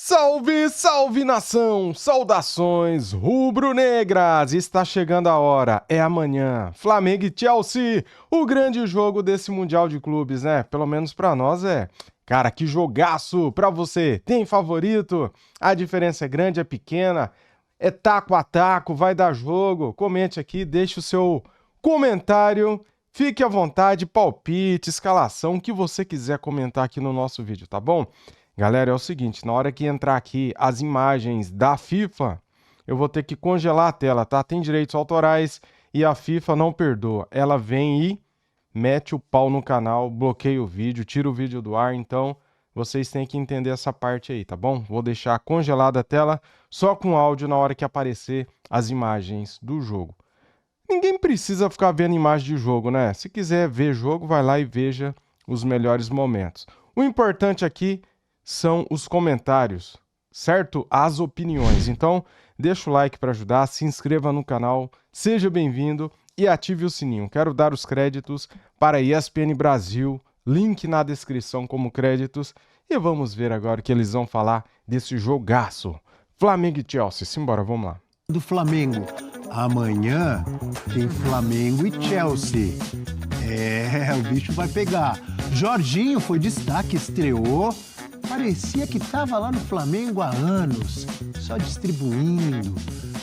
Salve, salve nação! Saudações rubro-negras! Está chegando a hora, é amanhã. Flamengo e Chelsea, o grande jogo desse Mundial de Clubes, né? Pelo menos pra nós é. Cara, que jogaço! Pra você, tem favorito? A diferença é grande, é pequena? É taco a taco, vai dar jogo? Comente aqui, deixe o seu comentário. Fique à vontade, palpite, escalação, o que você quiser comentar aqui no nosso vídeo, tá bom? Galera, é o seguinte, na hora que entrar aqui as imagens da FIFA, eu vou ter que congelar a tela, tá? Tem direitos autorais e a FIFA não perdoa. Ela vem e mete o pau no canal, bloqueia o vídeo, tira o vídeo do ar, então vocês têm que entender essa parte aí, tá bom? Vou deixar congelada a tela só com áudio na hora que aparecer as imagens do jogo. Ninguém precisa ficar vendo imagem de jogo, né? Se quiser ver jogo, vai lá e veja os melhores momentos. O importante aqui são os comentários, certo? As opiniões. Então, deixa o like para ajudar, se inscreva no canal, seja bem-vindo e ative o sininho. Quero dar os créditos para a ESPN Brasil, link na descrição como créditos. E vamos ver agora o que eles vão falar desse jogaço. Flamengo e Chelsea. Simbora, vamos lá. Do Flamengo. Amanhã tem Flamengo e Chelsea. O bicho vai pegar. Jorginho foi destaque, estreou. Parecia que estava lá no Flamengo há anos, só distribuindo.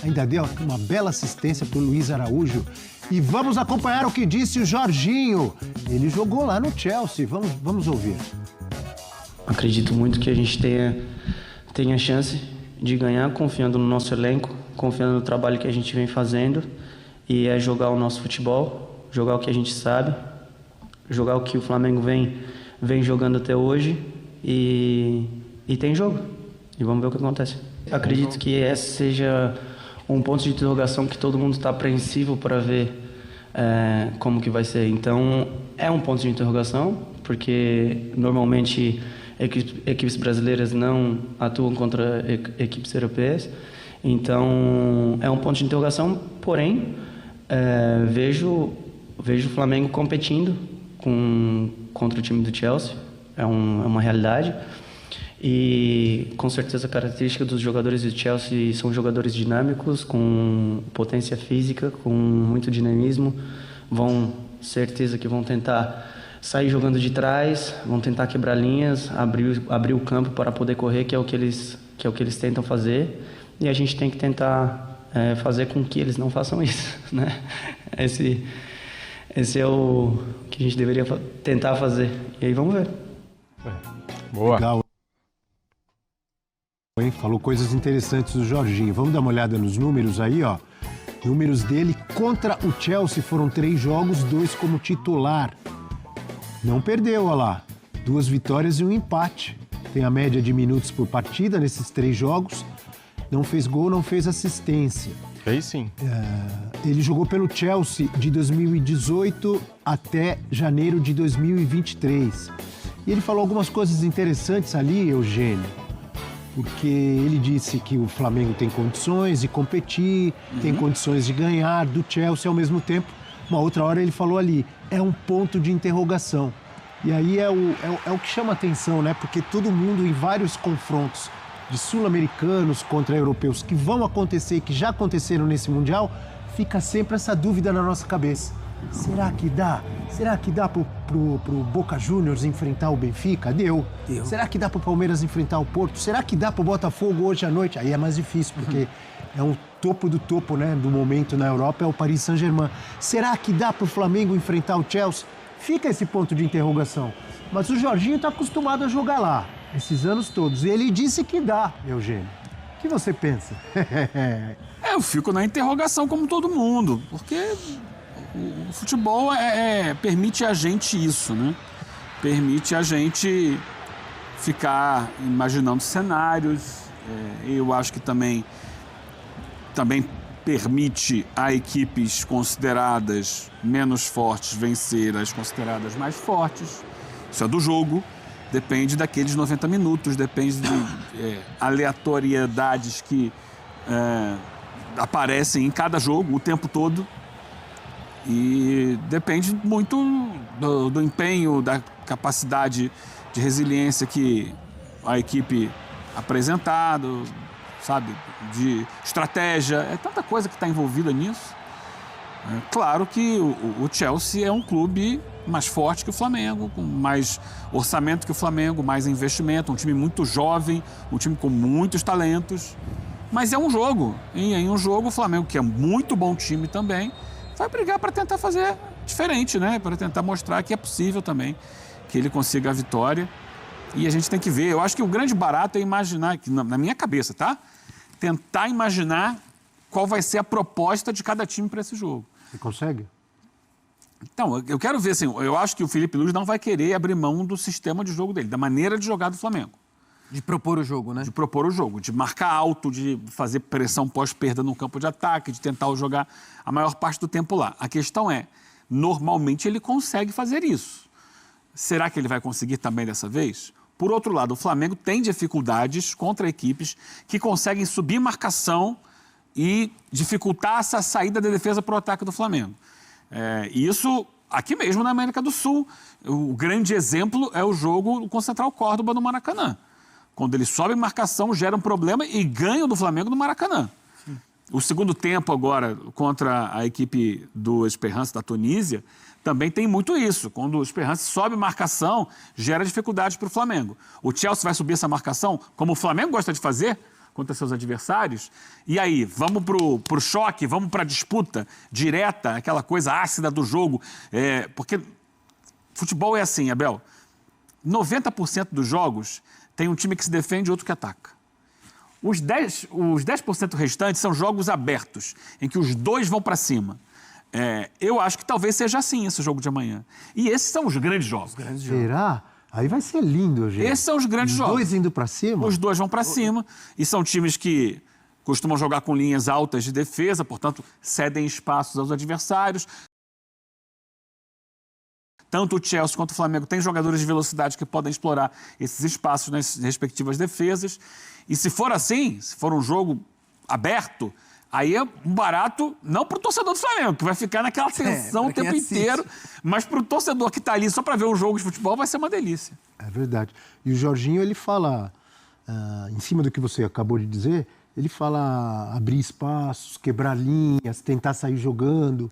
Ainda deu uma bela assistência para o Luiz Araújo. E vamos acompanhar o que disse o Jorginho. Ele jogou lá no Chelsea. Vamos ouvir. Acredito muito que a gente tenha chance de ganhar, confiando no nosso elenco, confiando no trabalho que a gente vem fazendo. E é jogar o nosso futebol, jogar o que a gente sabe, jogar o que o Flamengo vem jogando até hoje. E tem jogo. E vamos ver o que acontece. Acredito que esse seja um ponto de interrogação que todo mundo está apreensivo para ver como que vai ser. Então, é um ponto de interrogação, porque normalmente equipes brasileiras não atuam contra equipes europeias. Então, é um ponto de interrogação, porém, vejo o Flamengo competindo contra o time do Chelsea. É uma realidade. E com certeza a característica dos jogadores do Chelsea são jogadores dinâmicos, com potência física, com muito dinamismo. Certeza que vão tentar sair jogando de trás, vão tentar quebrar linhas, abrir o campo para poder correr, que é o que eles tentam fazer. E a gente tem que tentar fazer com que eles não façam isso, né? Esse é o que a gente deveria tentar fazer. E aí vamos ver. Boa. Legal. Falou coisas interessantes do Jorginho. Vamos dar uma olhada nos números aí, ó. Números dele contra o Chelsea foram 3 jogos, 2 como titular. Não perdeu, olha lá. 2 vitórias e 1 empate. Tem a média de minutos por partida nesses 3 jogos. Não fez gol, não fez assistência. Aí sim. Ele jogou pelo Chelsea de 2018 até janeiro de 2023. E ele falou algumas coisas interessantes ali, Eugênio, porque ele disse que o Flamengo tem condições de competir, tem condições de ganhar do Chelsea ao mesmo tempo. Uma outra hora ele falou ali, é um ponto de interrogação. E aí é o que chama atenção, né? Porque todo mundo em vários confrontos de sul-americanos contra europeus que vão acontecer, que já aconteceram nesse Mundial, fica sempre essa dúvida na nossa cabeça. Será que dá? Será que dá pro Boca Juniors enfrentar o Benfica? Deu. Será que dá pro Palmeiras enfrentar o Porto? Será que dá pro Botafogo hoje à noite? Aí é mais difícil, porque é um topo do topo, né, do momento na Europa, é o Paris Saint-Germain. Será que dá pro Flamengo enfrentar o Chelsea? Fica esse ponto de interrogação. Mas o Jorginho tá acostumado a jogar lá, esses anos todos. E ele disse que dá, Eugênio. O que você pensa? Eu fico na interrogação como todo mundo, porque o futebol permite a gente isso, né? Permite a gente ficar imaginando cenários. Eu acho que também permite a equipes consideradas menos fortes vencer as consideradas mais fortes. Isso é do jogo. Depende daqueles 90 minutos, depende de aleatoriedades que aparecem em cada jogo o tempo todo. E depende muito do empenho, da capacidade de resiliência que a equipe apresentado, sabe, de estratégia. É tanta coisa que está envolvida nisso. É claro que o Chelsea é um clube mais forte que o Flamengo, com mais orçamento que o Flamengo, mais investimento, um time muito jovem, um time com muitos talentos. Mas é um jogo. E em um jogo, o Flamengo, que é muito bom time também, vai brigar para tentar fazer diferente, né? Para tentar mostrar que é possível também que ele consiga a vitória. E a gente tem que ver. Eu acho que o grande barato é imaginar, que na minha cabeça, tá? Tentar imaginar qual vai ser a proposta de cada time para esse jogo. Você consegue? Então, eu quero ver, assim, eu acho que o Felipe Luiz não vai querer abrir mão do sistema de jogo dele, da maneira de jogar do Flamengo. De propor o jogo, né? De propor o jogo, de marcar alto, de fazer pressão pós-perda no campo de ataque, de tentar jogar a maior parte do tempo lá. A questão é, normalmente ele consegue fazer isso. Será que ele vai conseguir também dessa vez? Por outro lado, o Flamengo tem dificuldades contra equipes que conseguem subir marcação e dificultar essa saída da defesa para o ataque do Flamengo. Isso aqui mesmo na América do Sul. O grande exemplo é o jogo com o Central Córdoba no Maracanã. Quando ele sobe marcação, gera um problema e ganha do Flamengo no Maracanã. Sim. O segundo tempo agora contra a equipe do Esperance da Tunísia também tem muito isso. Quando o Esperance sobe marcação, gera dificuldades para o Flamengo. O Chelsea vai subir essa marcação, como o Flamengo gosta de fazer, contra seus adversários. E aí, vamos pro choque, vamos para a disputa direta, aquela coisa ácida do jogo. Porque futebol é assim, Abel. 90% dos jogos tem um time que se defende e outro que ataca. Os 10% restantes são jogos abertos, em que os dois vão para cima. Eu acho que talvez seja assim esse jogo de amanhã. E esses são os grandes jogos. Será? Aí vai ser lindo, gente. Esses são os grandes jogos. Os dois indo para cima? Os dois vão para cima. E são times que costumam jogar com linhas altas de defesa, portanto, cedem espaços aos adversários. Tanto o Chelsea quanto o Flamengo têm jogadores de velocidade que podem explorar esses espaços nas respectivas defesas. E se for assim, se for um jogo aberto, aí é um barato, não para o torcedor do Flamengo, que vai ficar naquela tensão o tempo inteiro, mas para o torcedor que está ali só para ver um jogo de futebol vai ser uma delícia. É verdade. E o Jorginho, ele fala, em cima do que você acabou de dizer, ele fala abrir espaços, quebrar linhas, tentar sair jogando.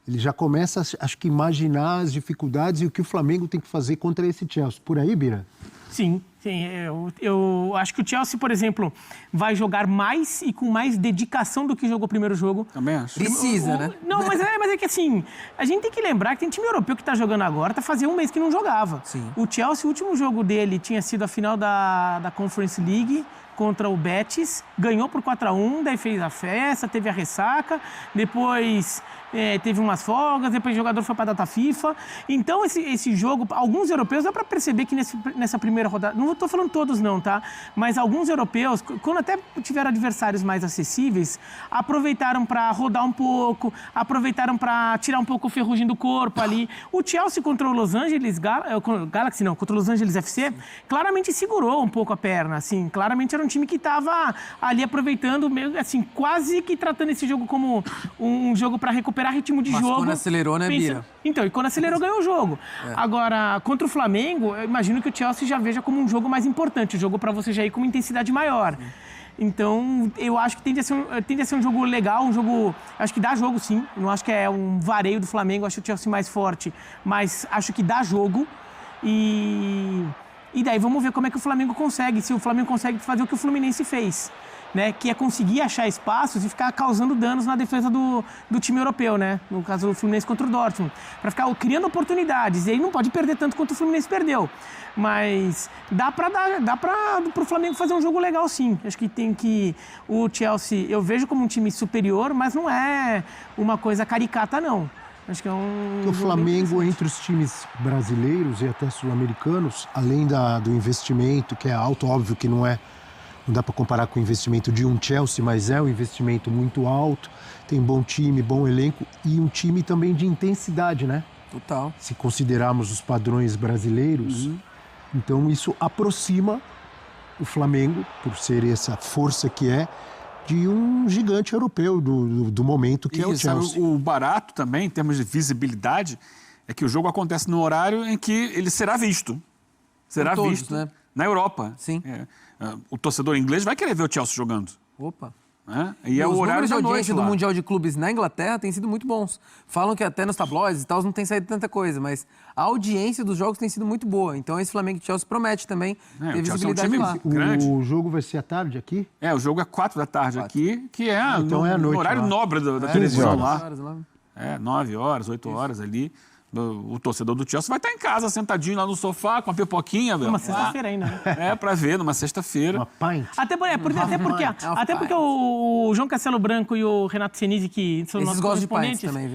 Ele já começa, acho que, imaginar as dificuldades e o que o Flamengo tem que fazer contra esse Chelsea. Por aí, Bira? Sim. Eu acho que o Chelsea, por exemplo, vai jogar mais e com mais dedicação do que jogou o primeiro jogo. Também acho. Precisa, né? Não, mas é que assim, a gente tem que lembrar que tem time europeu que está jogando agora, fazia um mês que não jogava. Sim. O Chelsea, o último jogo dele tinha sido a final da Conference League contra o Betis, ganhou por 4-1, daí fez a festa, teve a ressaca, depois teve umas folgas, depois o jogador foi para a data FIFA. Então, esse jogo, alguns europeus, dá para perceber que nessa primeira rodada, não estou falando todos não, tá? Mas alguns europeus, quando até tiveram adversários mais acessíveis, aproveitaram para rodar um pouco, aproveitaram para tirar um pouco o ferrugem do corpo ali. O Chelsea contra o Los Angeles Galaxy, não, contra o Los Angeles FC, claramente segurou um pouco a perna, assim, claramente era um time que estava ali aproveitando, meio assim, quase que tratando esse jogo como um jogo para recuperar ritmo de jogo. Mas quando acelerou, né, Bira? Então, e quando acelerou, ganhou o jogo. Agora, contra o Flamengo, eu imagino que o Chelsea já veja como um jogo mais importante, um jogo para você já ir com uma intensidade maior. Então, eu acho que tende a ser um jogo legal, um jogo... Acho que dá jogo, sim. Não acho que é um vareio do Flamengo, acho o Chelsea mais forte, mas acho que dá jogo. E daí vamos ver como é que o Flamengo consegue, se o Flamengo consegue fazer o que o Fluminense fez, né? Que é conseguir achar espaços e ficar causando danos na defesa do time europeu, né? No caso do Fluminense contra o Dortmund, para ficar criando oportunidades. E aí não pode perder tanto quanto o Fluminense perdeu. Mas dá para o Flamengo fazer um jogo legal, sim. Acho que o Chelsea eu vejo como um time superior, mas não é uma coisa caricata, não. Acho que é o Flamengo, entre os times brasileiros e até sul-americanos, além do investimento, que é alto, óbvio que não dá para comparar com o investimento de um Chelsea, mas é um investimento muito alto, tem bom time, bom elenco e um time também de intensidade, né? Total. Se considerarmos os padrões brasileiros, então isso aproxima o Flamengo, por ser essa força que é, de um gigante europeu do momento que é o Chelsea. O barato também, em termos de visibilidade, é que o jogo acontece no horário em que ele será visto. Será visto, né? Na Europa. Sim. O torcedor inglês vai querer ver o Chelsea jogando. Opa. Né? E é o os horário números de da noite audiência do lá. Mundial de Clubes na Inglaterra têm sido muito bons. Falam que até nos tabloides e tal não tem saído tanta coisa, mas a audiência dos jogos tem sido muito boa. Então esse Flamengo e Chelsea promete também ter O Chelsea é um visibilidade time lá. grande. O jogo vai ser à tarde aqui? O jogo é 4 da tarde aqui, que é, então é à no noite horário lá. nobre da 15 televisão horas. lá. 9 horas, 8 horas ali. O torcedor do Chelsea vai estar em casa, sentadinho lá no sofá, com a pipoquinha. Uma sexta-feira ainda, né? Pra ver, numa sexta-feira. Uma pint? Até porque o João Castelo Branco e o Renato Senise, que são Esses nossos gostam de correspondentes, pints também,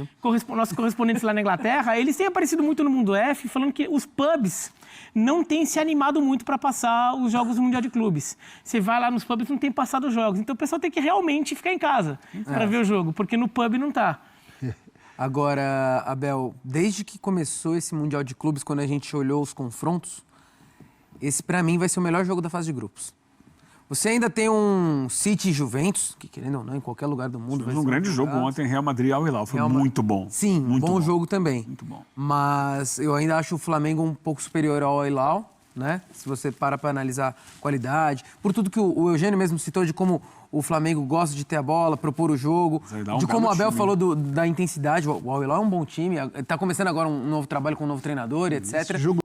viu? nossos correspondentes lá na Inglaterra, eles têm aparecido muito no Mundo F, falando que os pubs não têm se animado muito para passar os jogos do Mundial de Clubes. Você vai lá nos pubs, não tem passado os jogos. Então o pessoal tem que realmente ficar em casa para ver o jogo, porque no pub não tá. Agora, Abel, desde que começou esse Mundial de Clubes, quando a gente olhou os confrontos, esse pra mim vai ser o melhor jogo da fase de grupos. Você ainda tem um City e Juventus, que querendo ou não, em qualquer lugar do mundo vai ser Um grande jogo ontem, Real Madrid e Al Hilal. Foi muito bom. Sim, muito bom jogo também. Muito bom. Mas eu ainda acho o Flamengo um pouco superior ao Al Hilal, né? Se você para analisar qualidade, por tudo que o Eugênio mesmo citou de como o Flamengo gosta de ter a bola, propor o jogo, de como o Abel falou da intensidade. O Al Hilal é um bom time, tá começando agora um novo trabalho com um novo treinador, etc. Esse jogo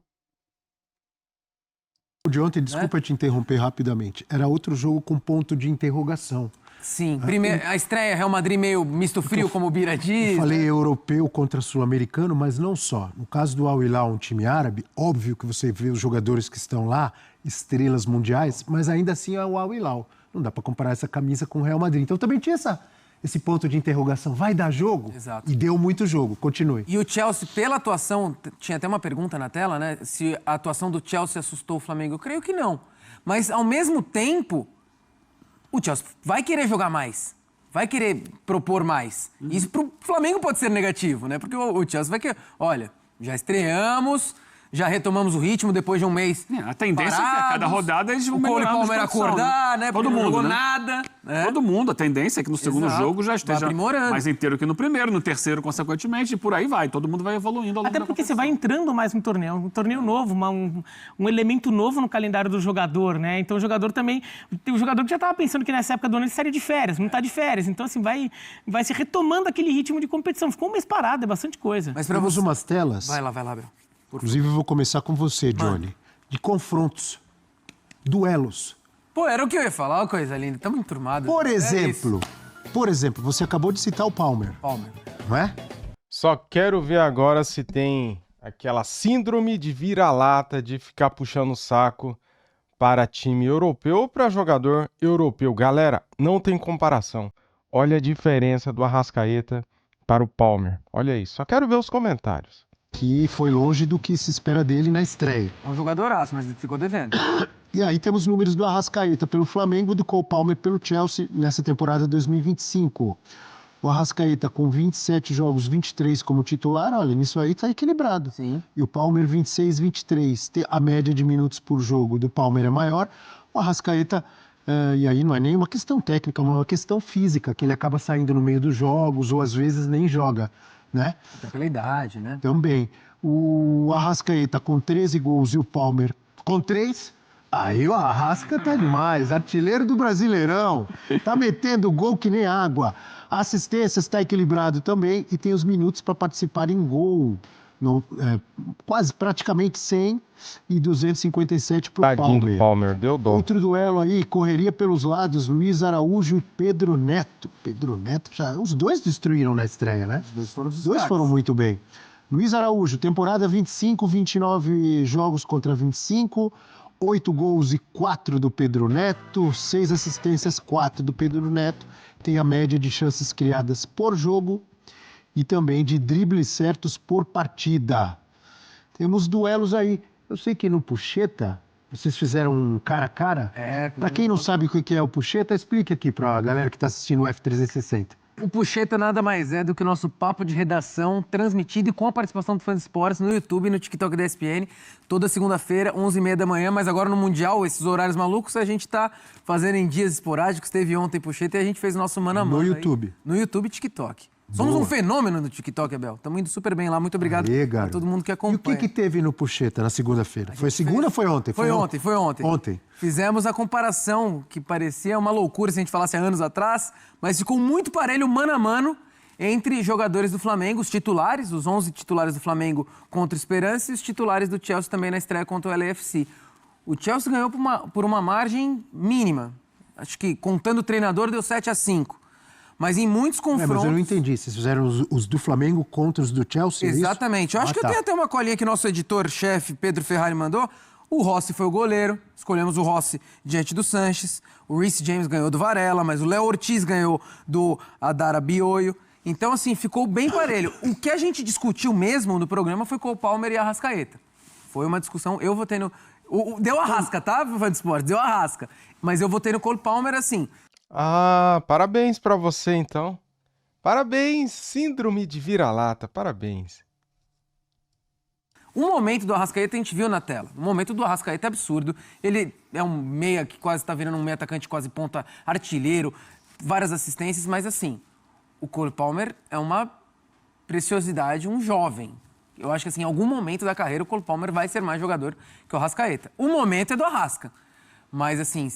de ontem, desculpa te interromper rapidamente, era outro jogo com ponto de interrogação. Sim, primeiro, a estreia, Real Madrid meio misto frio, como o Bira diz. Eu falei europeu contra sul-americano, mas não só. No caso do Al Hilal, um time árabe, óbvio que você vê os jogadores que estão lá, estrelas mundiais, mas ainda assim é o Al Hilal. Não dá para comparar essa camisa com o Real Madrid. Então também tinha esse ponto de interrogação. Vai dar jogo? Exato. E deu muito jogo. Continue. E o Chelsea, pela atuação, tinha até uma pergunta na tela, né? Se a atuação do Chelsea assustou o Flamengo. Eu creio que não. Mas, ao mesmo tempo, o Chelsea vai querer jogar mais. Vai querer propor mais. Isso pro Flamengo pode ser negativo, né? Porque o Chelsea vai querer... Olha, já estreamos... Já retomamos o ritmo depois de um mês. A tendência é que a cada rodada eles vão melhorar a Palmeiras acordar, né? Todo Porque mundo, não jogou né? nada. Né? Todo mundo. A tendência é que no segundo jogo já esteja mais inteiro que no primeiro, no terceiro, consequentemente, e por aí vai. Todo mundo vai evoluindo ao longo Até porque você vai entrando mais no torneio. Um torneio novo, um elemento novo no calendário do jogador, né? Então o jogador também... O jogador que já estava pensando que nessa época do ano ele estaria de férias, não está de férias. Então, assim, vai se retomando aquele ritmo de competição. Ficou um mês parado, é bastante coisa. Mas temos umas telas... Vai lá, Bel. Inclusive, eu vou começar com você, Johnny. De confrontos, duelos. Pô, era o que eu ia falar, uma coisa linda. Estamos enturmados. Por exemplo, você acabou de citar o Palmer. Não é? Só quero ver agora se tem aquela síndrome de vira-lata de ficar puxando o saco para time europeu ou para jogador europeu. Galera, não tem comparação. Olha a diferença do Arrascaeta para o Palmer. Olha aí, só quero ver os comentários. Que foi longe do que se espera dele na estreia. É um jogadoraço, mas ficou devendo. E aí temos números do Arrascaeta pelo Flamengo e do Cole Palmer pelo Chelsea nessa temporada 2025. O Arrascaeta com 27 jogos, 23 como titular, olha, nisso aí tá equilibrado. Sim. E o Palmer 26, 23. A média de minutos por jogo do Palmer é maior. O Arrascaeta, e aí não é nem uma questão técnica, é uma questão física, que ele acaba saindo no meio dos jogos ou às vezes nem joga. Né? Até pela idade, né? Também. O Arrascaeta com 13 gols e o Palmer com 3. Aí o Arrasca tá demais. Artilheiro do Brasileirão. Tá metendo gol que nem água. A assistência está equilibrado também e tem os minutos para participar em gol. Quase praticamente 100 e 257 para o Tadinho Palmer. do Palmer, deu dó. Outro duelo aí, correria pelos lados, Luiz Araújo e Pedro Neto. Pedro Neto, os dois destruíram na estreia, né? Os dois foram muito bem. Luiz Araújo, temporada 25, 29 jogos contra 25, 8 gols e 4 do Pedro Neto, 6 assistências, 4 do Pedro Neto. Tem a média de chances criadas por jogo e também de dribles certos por partida. Temos duelos aí. Eu sei que no Pucheta, vocês fizeram um cara a cara. Para quem não sabe o que é o Pucheta, explique aqui para a galera que está assistindo o F360. O Pucheta nada mais é do que o nosso papo de redação transmitido e com a participação do Fã Esportes no YouTube e no TikTok da ESPN, toda segunda-feira, 11h30 da manhã, mas agora no Mundial, esses horários malucos, a gente tá fazendo em dias esporádicos, teve ontem Pucheta e a gente fez o nosso mano a mano. No YouTube. No YouTube e TikTok. Somos Boa. um fenômeno no TikTok, Abel. Estamos indo super bem lá. Muito obrigado Aê, a garoto. todo mundo que E o acompanha. que teve no Puxeta na segunda-feira? Foi segunda ou foi ontem? Foi ontem. Ontem. Fizemos a comparação, que parecia uma loucura se a gente falasse há anos atrás, mas ficou muito parelho, mano a mano, entre jogadores do Flamengo, os titulares, os 11 titulares do Flamengo contra o Esperança e os titulares do Chelsea também na estreia contra o LAFC. O Chelsea ganhou por uma margem mínima. Acho que, contando o treinador, deu 7-5. Mas em muitos confrontos... Mas eu não entendi. Vocês fizeram os do Flamengo contra os do Chelsea? é isso? Exatamente. Eu acho que eu tenho até uma colinha que nosso editor-chefe, Pedro Ferrari, mandou. O Rossi foi o goleiro. Escolhemos o Rossi diante do Sanches. O Reece James ganhou do Varela, mas o Léo Ortiz ganhou do Adara Bioio. Então, assim, ficou bem parelho. O que a gente discutiu mesmo no programa foi com o Palmer e a Arrascaeta. Foi uma discussão, eu votei no... Deu a rasca, tá, fã de esporte? Deu a rasca. Mas eu votei no Cole Palmer assim. Ah, parabéns pra você, então. Parabéns, síndrome de vira-lata, parabéns. Um momento do Arrascaeta a gente viu na tela. Um momento do Arrascaeta é absurdo. Ele é um meia que quase tá virando um meia atacante, quase ponta artilheiro, várias assistências, mas assim, o Cole Palmer é uma preciosidade, um jovem. Eu acho que assim, em algum momento da carreira o Cole Palmer vai ser mais jogador que o Arrascaeta. O momento é do Arrasca. Mas assim,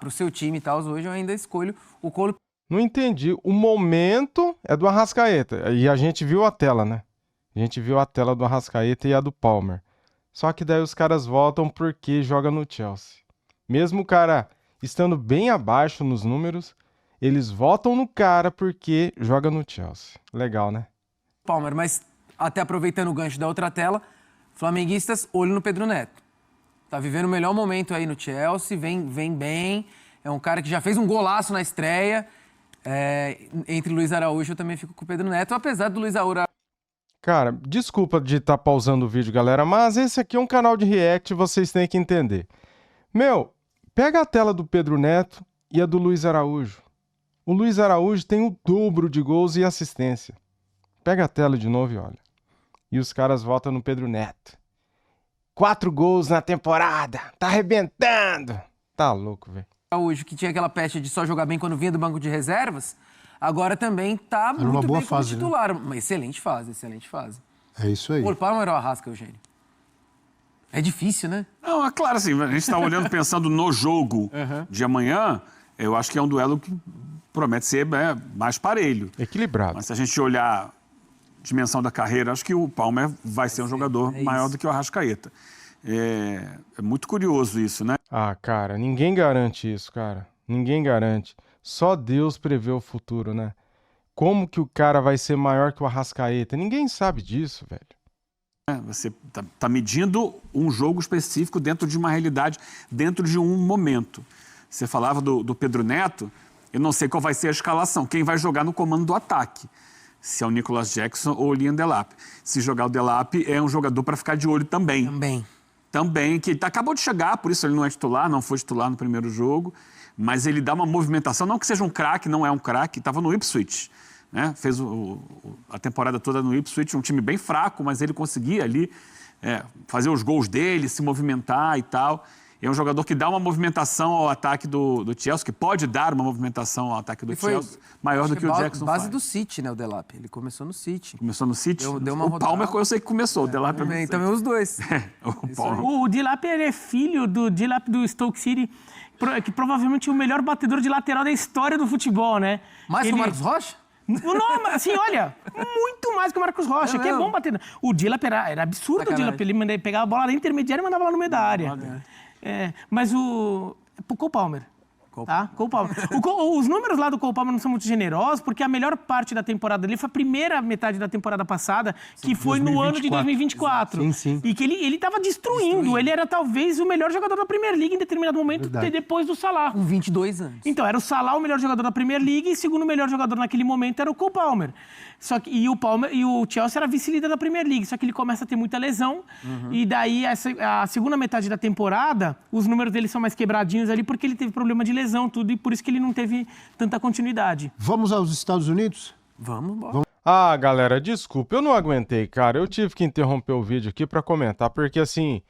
pro seu time e tal, hoje eu ainda escolho o Cole. Não entendi. O momento é do Arrascaeta. E a gente viu a tela, né? A gente viu a tela do Arrascaeta e a do Palmer. Só que daí os caras votam porque joga no Chelsea. Mesmo o cara estando bem abaixo nos números, eles votam no cara porque joga no Chelsea. Legal, né? Palmer, mas até aproveitando o gancho da outra tela, flamenguistas, olho no Pedro Neto. Tá vivendo o melhor momento aí no Chelsea, vem bem. É um cara que já fez um golaço na estreia. Entre Luiz Araújo, eu também fico com o Pedro Neto, apesar do Luiz Araújo... Cara, desculpa de estar pausando o vídeo, galera, mas esse aqui é um canal de react, vocês têm que entender. Meu, pega a tela do Pedro Neto e a do Luiz Araújo. O Luiz Araújo tem o dobro de gols e assistência. Pega a tela de novo e olha. E os caras votam no Pedro Neto. 4 gols na temporada. Tá arrebentando. Tá louco, velho. Araújo, que tinha aquela peste de só jogar bem quando vinha do banco de reservas, agora também tá muito boa bem fase, como titular. Uma excelente fase. É isso aí. O Palmer ou o Arrasca, Eugênio? É difícil, né? Não, é claro, assim, a gente está olhando, pensando no jogo de amanhã, eu acho que é um duelo que promete ser mais parelho. Equilibrado. Mas se a gente olhar a dimensão da carreira, acho que o Palmer vai ser um jogador maior do que o Arrascaeta. É muito curioso isso, né? Ah, cara, ninguém garante isso, cara. Ninguém garante. Só Deus prevê o futuro, né? Como que o cara vai ser maior que o Arrascaeta? Ninguém sabe disso, velho. Você tá medindo um jogo específico dentro de uma realidade, dentro de um momento. Você falava do Pedro Neto, eu não sei qual vai ser a escalação, quem vai jogar no comando do ataque. Se é o Nicolas Jackson ou o Liam Delap. Se jogar o Delap, é um jogador para ficar de olho também. Também, que acabou de chegar, por isso ele não é titular, não foi titular no primeiro jogo, mas ele dá uma movimentação, não que seja um craque, não é um craque, estava no Ipswich, né? Fez a temporada toda no Ipswich, um time bem fraco, mas ele conseguia ali fazer os gols dele, se movimentar e tal. É um jogador que dá uma movimentação ao ataque do Chelsea, que pode dar uma movimentação ao ataque do Chelsea, maior do que o Jackson base faz. do City, né, o Delap. Ele começou no City. Começou no City? Deu uma o Palmer eu sei que começou, o Delap eu não sei. Também os dois. O Delap é filho do Delap do Stoke City, que provavelmente é o melhor batedor de lateral da história do futebol, né? Mais que o Marcos Rocha? Não, assim, olha, muito mais que o Marcos Rocha, que é bom bater. O Dilap era absurdo, o Dilap. Ele pegava a bola da intermediária e mandava lá no meio da área. Mas o Cole Palmer. Tá? Cole Palmer. Os números lá do Cole Palmer não são muito generosos, porque a melhor parte da temporada dele foi a primeira metade da temporada passada, que foi 2024. No ano de 2024. Sim. E que ele estava destruindo. Ele era talvez o melhor jogador da Premier League em determinado momento, depois do Salah. Com 22 anos. Então, era o Salah o melhor jogador da Premier League e o segundo melhor jogador naquele momento era o Cole Palmer. E o Chelsea era vice-líder da Premier League, só que ele começa a ter muita lesão. E daí, a segunda metade da temporada, os números dele são mais quebradinhos ali, porque ele teve problema de lesão, tudo, e por isso que ele não teve tanta continuidade. Vamos aos Estados Unidos? Vamos. Ah, galera, desculpa, eu não aguentei, cara. Eu tive que interromper o vídeo aqui pra comentar, porque assim,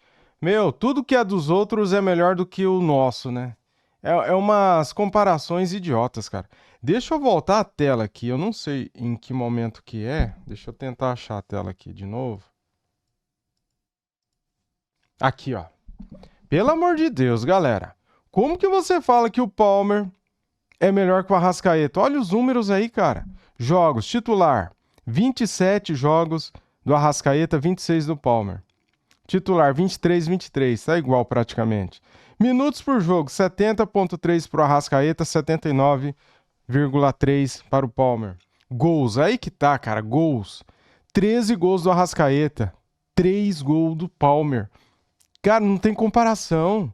tudo que é dos outros é melhor do que o nosso, né? É umas comparações idiotas, cara. Deixa eu voltar a tela aqui. Eu não sei em que momento que é. Deixa eu tentar achar a tela aqui de novo. Aqui, ó. Pelo amor de Deus, galera. Como que você fala que o Palmer é melhor que o Arrascaeta? Olha os números aí, cara. Jogos, titular. 27 jogos do Arrascaeta, 26 do Palmer. Titular, 23. Tá igual praticamente. Minutos por jogo, 70,3 para o Arrascaeta, 79,3 para o Palmer. Gols, aí que tá, cara, gols. 13 gols do Arrascaeta, 3 gols do Palmer. Cara, não tem comparação.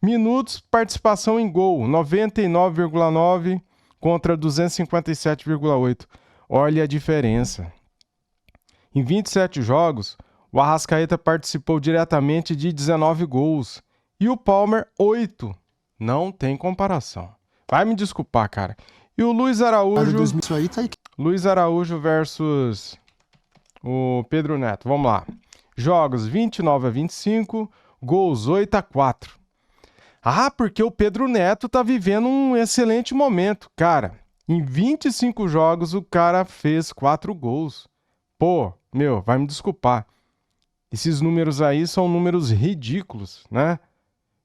Minutos, participação em gol, 99,9 contra 257,8. Olha a diferença. Em 27 jogos, o Arrascaeta participou diretamente de 19 gols. E o Palmer, 8. Não tem comparação. Vai me desculpar, cara. E o Luiz Araújo... Isso aí tá aí. Luiz Araújo versus o Pedro Neto. Vamos lá. Jogos 29-25, gols 8-4. Ah, porque o Pedro Neto tá vivendo um excelente momento. Cara, em 25 jogos o cara fez 4 gols. Pô, meu, vai me desculpar. Esses números aí são números ridículos, né?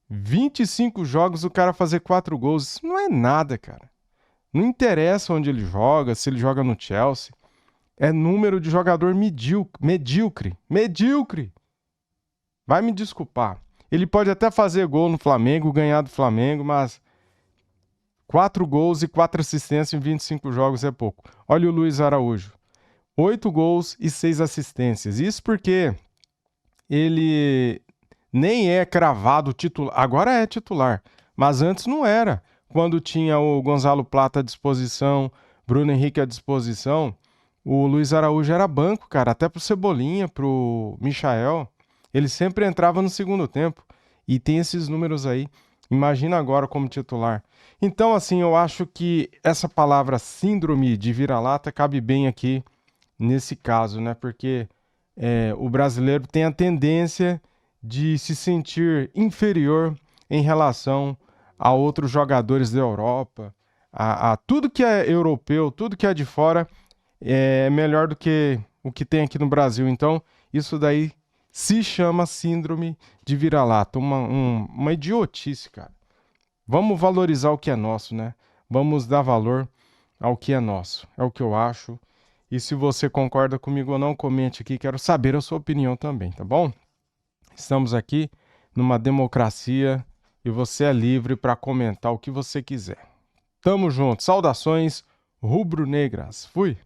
25 jogos o cara fazer 4 gols. Isso não é nada, cara. Não interessa onde ele joga, se ele joga no Chelsea. É número de jogador medíocre. Vai me desculpar. Ele pode até fazer gol no Flamengo, ganhar do Flamengo, mas 4 gols e 4 assistências em 25 jogos é pouco. Olha o Luiz Araújo. 8 gols e 6 assistências. Isso porque ele nem é cravado titular. Agora é titular, mas antes não era. Quando tinha o Gonzalo Plata à disposição, Bruno Henrique à disposição, o Luiz Araújo era banco, cara, até pro Cebolinha, pro Michael. Ele sempre entrava no segundo tempo. E tem esses números aí. Imagina agora como titular. Então, assim, eu acho que essa palavra síndrome de vira-lata cabe bem aqui nesse caso, né? Porque o brasileiro tem a tendência de se sentir inferior em relação a outros jogadores da Europa. A tudo que é europeu, tudo que é de fora é melhor do que o que tem aqui no Brasil. Então, isso daí se chama síndrome de vira-lata. Uma idiotice, cara. Vamos valorizar o que é nosso, né? Vamos dar valor ao que é nosso. É o que eu acho. E se você concorda comigo ou não, comente aqui. Quero saber a sua opinião também, tá bom? Estamos aqui numa democracia e você é livre para comentar o que você quiser. Tamo junto. Saudações rubro-negras. Fui!